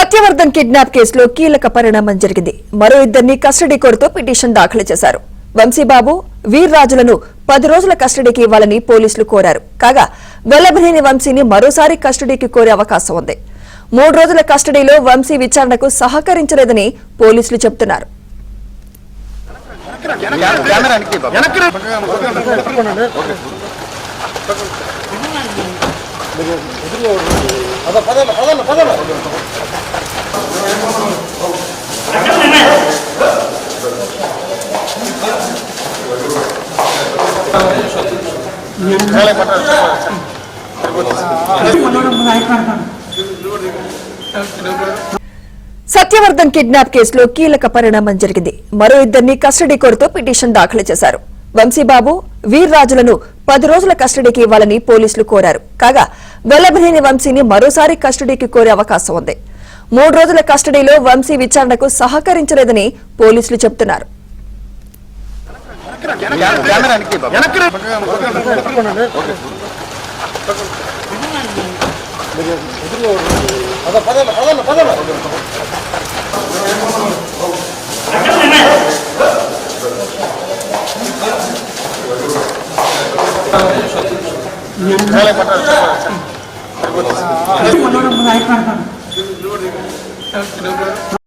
Satyavardhan kidnap కేసులో కీలక పరిణామం జరిగింది. మరో ఇద్దరిని కస్టడీ కోరుతూ పిటిషన్ దాఖలు చేశారు. వంశీబాబు, వీర్రాజులను 10 రోజుల కస్టడీకి ఇవ్వాలని పోలీసులు కోరారు. కాగా వెల్లభనేని వంశీని మరోసారి కస్టడీకి కోరే అవకాశం ఉంది. 3 రోజుల కస్టడీలో వంశీ విచారణకు సహకరించలేదని పోలీసులు చెబుతున్నారు. సత్యవర్ధన్ కిడ్నాప్ కేసులో కీలక పరిణామం జరిగింది. మరో ఇద్దరిని కస్టడీ కోరుతూ పిటిషన్ దాఖలు చేశారు. వంశీబాబు, వీర్రాజులను 10 రోజుల కస్టడీకి ఇవ్వాలని పోలీసులు కోరారు. కాగా వెల్లభనేని వంశీని మరోసారి కస్టడీకి కోరే అవకాశం ఉంది. 3 రోజుల కస్టడీలో వంశీ విచారణకు సహకరించలేదని పోలీసులు చెబుతున్నారు.